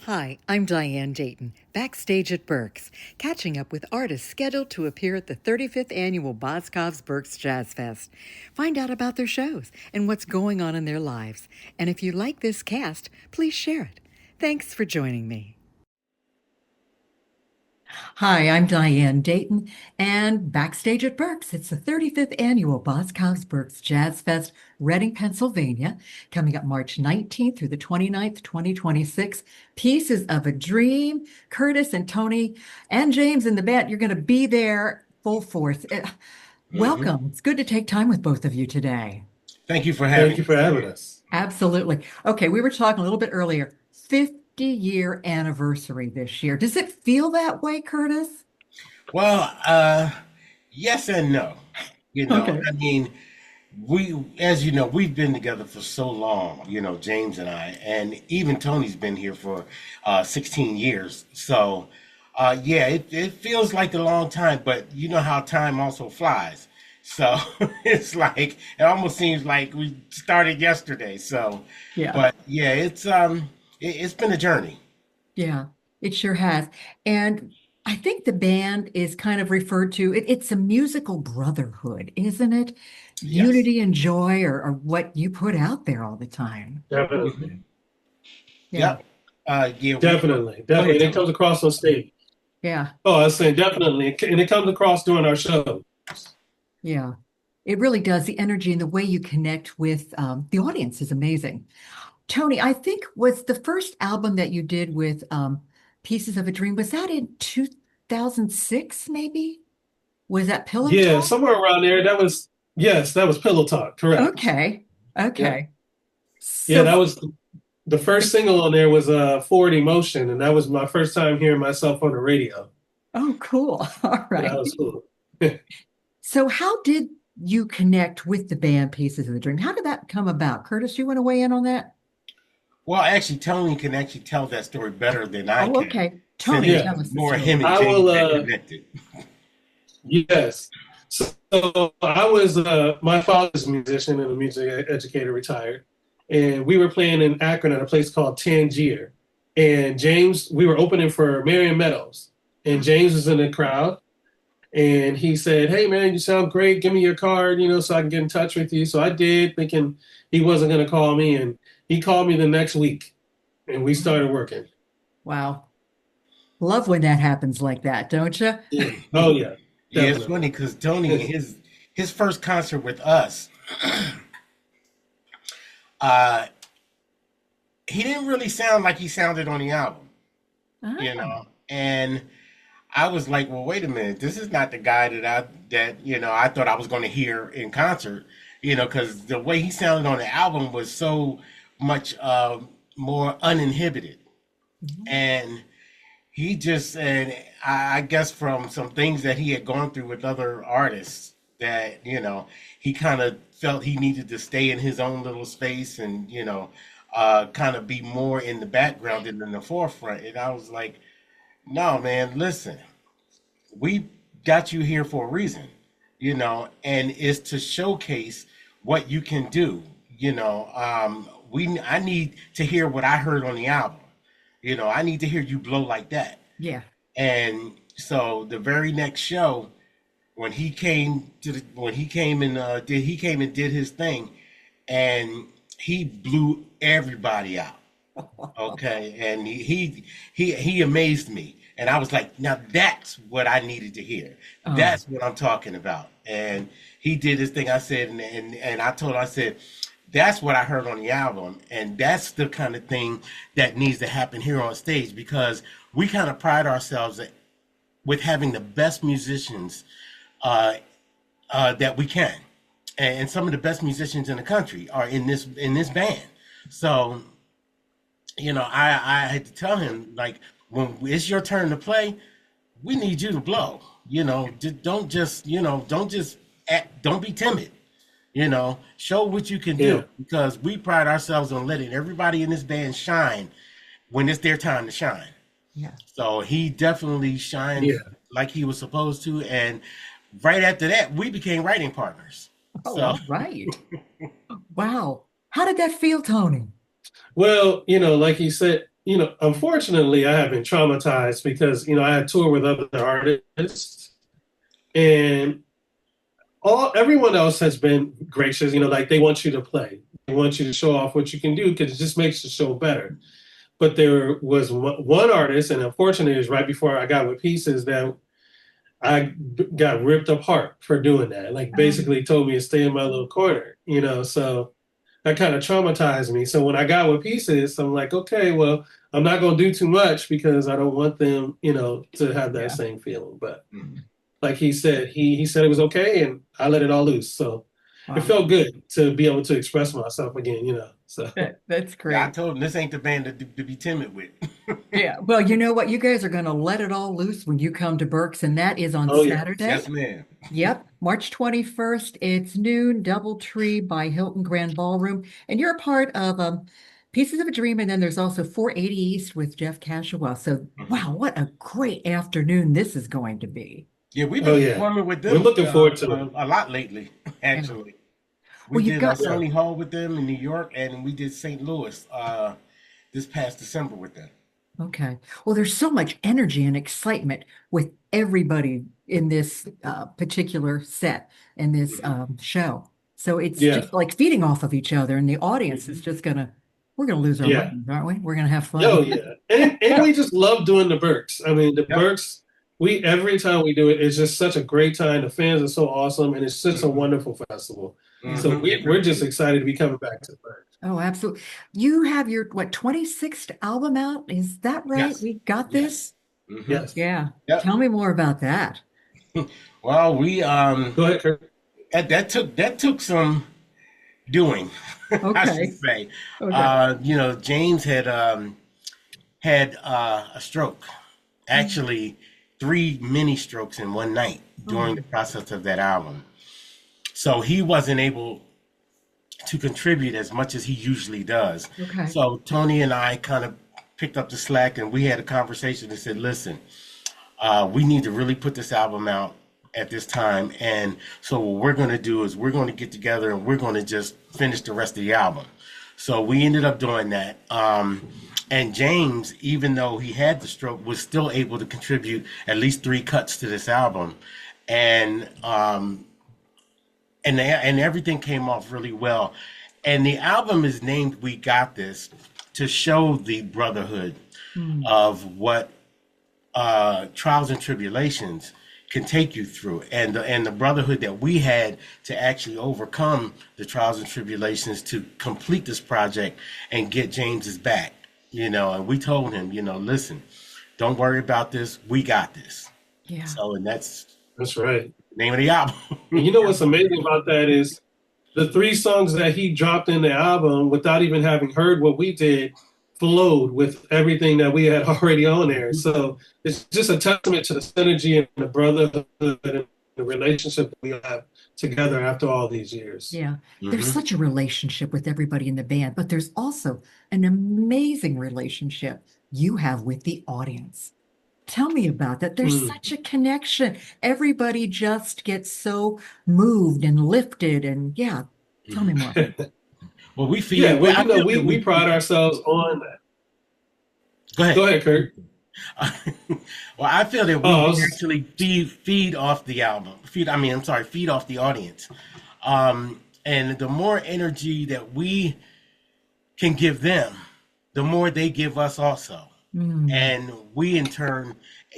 Hi, I'm Diane Dayton, backstage at Berks, catching up with artists scheduled to appear at the 35th annual Boscov's Berks Jazz Fest. Find out about their shows and what's going on in their lives. And if you like this cast, please share it. Thanks for joining me. Hi, I'm Diane Dayton, and backstage at Berks. It's the 35th annual Boscov's Berks Jazz Fest, Reading, Pennsylvania, coming up March 19th through the 29th, 2026. Pieces of a Dream, Curtis and Tony and James in the band. You're going to be there full force. Welcome. It's good to take time with both of you today. Thank you for having us. Absolutely. Okay, we were talking a little bit earlier. 50-year anniversary this year. Does it feel that way, Curtis? Well, yes and no. Okay. I mean, as you know, we've been together for so long, James and I, and even Tony's been here for 16 years. So, yeah, it feels like a long time, but you know how time also flies. So it's like, it almost seems like we started yesterday. So, Yeah. but yeah, it's been a journey. Yeah, it sure has. And I think the band is kind of referred to, it's a musical brotherhood, isn't it? Yes. Unity and joy are what you put out there all the time. Definitely. Yeah. Yep. Yeah, Definitely. Definitely. And it comes across on stage. Yeah. Oh, I was saying definitely. And it comes across during our show. Yeah. It really does. The energy and the way you connect with the audience is amazing. Tony, I think was the first album that you did with Pieces of a Dream. Was that in 2006, maybe? Was that Pillow Yeah, Talk? somewhere around there. That was Pillow Talk. Correct. Okay. Yeah. Okay. Yeah, So, that was the first single on there was Forward Emotion. And that was my first time hearing myself on the radio. oh, cool. All So that right. was cool. So, how did you connect with the band Pieces of the Dream? How did that come about? Curtis, you want to weigh in on that? Well, actually, Tony can actually tell that story better than I Oh, can, okay. since Tony, it Yeah. tell was us the more him story. and I James will that connected. yes. So I was my father's a musician and a music educator, retired, and we were playing in Akron at a place called Tangier. And James, we were opening for Marion Meadows, and James was in the crowd, and he said, "Hey man, you sound great. Give me your card, so I can get in touch with you." So I did, thinking he wasn't going to call me, and he called me the next week, and we started working. Wow. Love when that happens like that, don't you? Yeah. Oh yeah, Yeah, it's definitely. funny because Tony, his first concert with us, uh, he didn't really sound like he sounded on the album, Ah, and I was like, well, wait a minute, this is not the guy that I thought I was going to hear in concert, because the way he sounded on the album was so much more uninhibited, mhm. and he just and I guess from some things that he had gone through with other artists that he kind of felt he needed to stay in his own little space and kind of be more in the background than in the forefront. And I was like, no, man, listen, we got you here for a reason, and it's to showcase what you can do. I need to hear what I heard on the album. I need to hear you blow like that. Yeah. And so the very next show, when he came and did his thing, and he blew everybody out. Okay, and he amazed me, and I was like, now that's what I needed to hear. Oh, That's what I'm talking about. And he did his thing. I said, and I told him, I said, that's what I heard on the album, and that's the kind of thing that needs to happen here on stage because we kind of pride ourselves with having the best musicians uh, that we can, and some of the best musicians in the country are in this band. So I had to tell him, like, when it's your turn to play, we need you to blow. Don't just act, don't be timid. Show what you can do Yeah. because we pride ourselves on letting everybody in this band shine when it's their time to shine. yeah. So he definitely shined Yeah. like he was supposed to, and right after that, we became writing partners. Oh, So all right. Wow. How did that feel, Tony? Well, like you said. unfortunately, I have been traumatized because, I had toured with other artists, and everyone else has been gracious. Like they want you to play, they want you to show off what you can do because it just makes the show better. But there was one artist, and unfortunately, it was right before I got with Pieces that I got ripped apart for doing that. Like basically told me to stay in my little corner, So that kind of traumatized me. So when I got with Pieces, I'm like, okay, well, I'm not going to do too much because I don't want them, to have that same feeling. But like he said, he said it was okay, and I let it all loose. So it felt good to be able to express myself again. So That's great. Yeah, I told him this ain't the band to be timid with. Yeah. Well, you know what? You guys are going to let it all loose when you come to Berks, and that is on Oh, yeah. Saturday. Yes, ma'am. Yep, March 21st. It's noon, DoubleTree by Hilton Grand Ballroom. And you're a part of Pieces of a Dream. And then there's also 480 East with Jeff Cashawell. So, wow, what a great afternoon this is going to be. Yeah, we've been performing with them. We're looking forward to it. A lot lately, actually. We Well, you've did got Sony Hall with them in New York, and we did St. Louis this past December with them. Okay. Well, there's so much energy and excitement with everybody in this particular set in this show. So it's just like feeding off of each other, and the audience is just we're gonna lose our minds, aren't we? We're gonna have fun. Oh yeah, and we just love doing the Berks. I mean, the Berks. Every time we do it, it's just such a great time. The fans are so awesome, and it's just a wonderful festival. So we're just excited to be coming back to the Berks. Oh, absolutely. You have your 26th album out? Is that right? Yes. We got this? Yes. Yeah. Yep. Tell me more about that. Well, we Go ahead, Kurt. that took some doing, I should say. Okay. James had a stroke. Actually, 3 mini strokes in one night during the process of that album. So he wasn't able to contribute as much as he usually does. Okay. So Tony and I kind of picked up the slack, and we had a conversation and said, listen, we need to really put this album out at this time. And so what we're going to do is we're going to get together and we're going to just finish the rest of the album. So we ended up doing that. And James, even though he had the stroke, was still able to contribute at least 3 cuts to this album. And everything came off really well. And the album is named We Got This to show the brotherhood of what trials and tribulations can take you through, and the brotherhood that we had to actually overcome the trials and tribulations to complete this project and get James's back. And we told him, listen, don't worry about this. We got this. Yeah. So, and that's right. The name of the album. You know what's amazing about that is the 3 songs that he dropped in the album without even having heard what we did flowed with everything that we had already on there. So it's just a testament to the synergy and the brotherhood and the relationship that we have together after all these years. Yeah. There's such a relationship with everybody in the band, but there's also an amazing relationship you have with the audience. Tell me about that. There's such a connection. Everybody just gets so moved and lifted, and tell me more. Well, we feel we pride ourselves on that. Go ahead, Kurt. Well, I feel that we actually feed off the album. Feed off the audience. And the more energy that we can give them, the more they give us also. And we in turn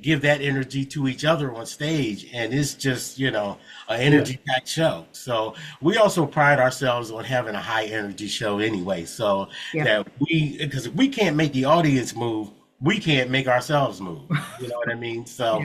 give that energy to each other on stage, and it's just an energy packed show. So we also pride ourselves on having a high energy show anyway, so that because if we can't make the audience move, we can't make ourselves move. You know what I mean? So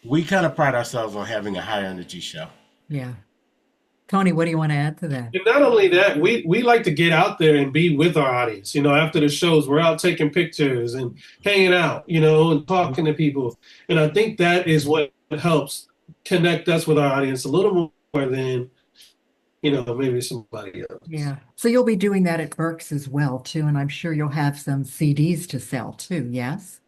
we kind of pride ourselves on having a high energy show. Tony, what do you want to add to that? And not only that, we like to get out there and be with our audience. After the shows, we're out taking pictures and hanging out, and talking to people. And I think that is what helps connect us with our audience a little more than, maybe somebody else. Yeah. So you'll be doing that at Berks as well, too. And I'm sure you'll have some CDs to sell, too. Yes?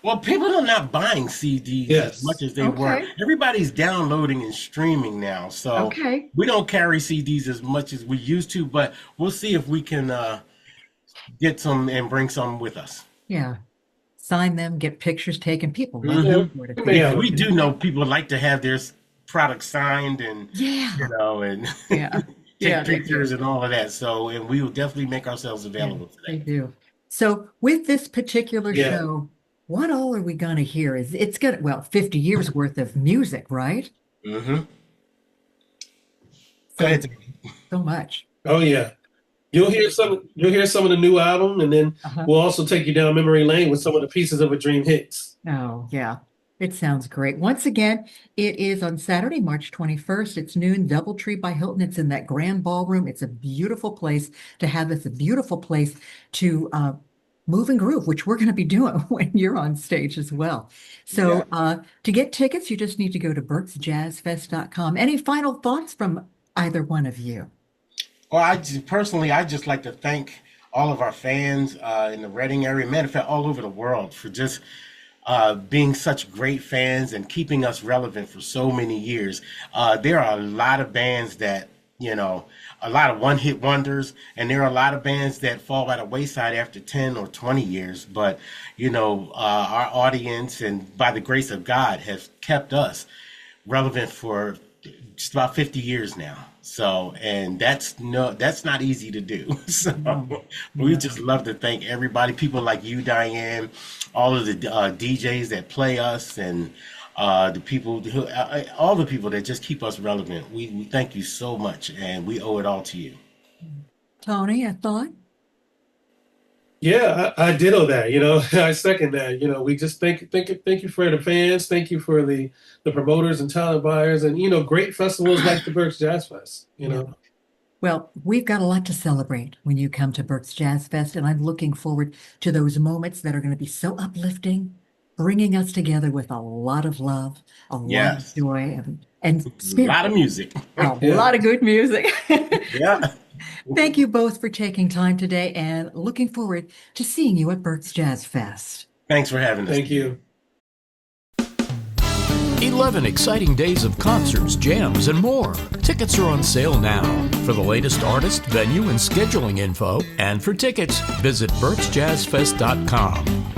Well, people are not buying CDs as much as they were. Everybody's downloading and streaming now. So we don't carry CDs as much as we used to, but we'll see if we can get some and bring some with us. Yeah. Sign them, get pictures taken. People love Yeah, that sort of we thing. may have We do know people like to have their product signed and Yeah. and Yeah. Yeah, take they do. pictures and all of that. So, and we will definitely make ourselves Yeah, available they today. do. So with this particular Yeah. show, what all are we going to hear? It's got, well, 50 years worth of music, right? Mm-hmm. Go So ahead. so much. Oh yeah. You'll hear some of the new album, and then Uh-huh. we'll also take you down memory lane with some of the pieces of a dream hits. Oh, yeah. It sounds great. Once again, it is on Saturday, March 21st. It's noon, Doubletree by Hilton. It's in that grand ballroom. It's a beautiful place to have. It's a beautiful place to move and groove, which we're going to be doing when you're on stage as well. Yeah. So to get tickets, you just need to go to berksjazzfest.com. Any final thoughts from either one of you? Well, I just like to thank all of our fans in the Reading area, matter of fact, all over the world for just being such great fans and keeping us relevant for so many years. There are a lot of bands that, a lot of one-hit wonders, and there are a lot of bands that fall by the wayside after 10 or 20 years. But, our audience, and by the grace of God, has kept us relevant for just about 50 years now. So, and that's not easy to do. So we just love to thank everybody, people like you, Diane, all of the DJs that play us, and the people who, all the people that just keep us relevant. We thank you so much, and we owe it all to you. Tony, a thought? Yeah, I ditto that. I second that. We just thank you for the fans. Thank you for the promoters and talent buyers, and great festivals like the Berks Jazz Fest. Well, we've got a lot to celebrate when you come to Berks Jazz Fest, and I'm looking forward to those moments that are going to be so uplifting, bringing us together with a lot of love, a lot of Yes, joy, and a spirit. lot of music. A Yeah. lot of good music. Yeah. Thank you both for taking time today, and looking forward to seeing you at Berks Jazz Fest. Thanks for having us. Thank you. 11 exciting days of concerts, jams, and more. Tickets are on sale now. For the latest artist, venue, and scheduling info, and for tickets, visit berksjazzfest.com.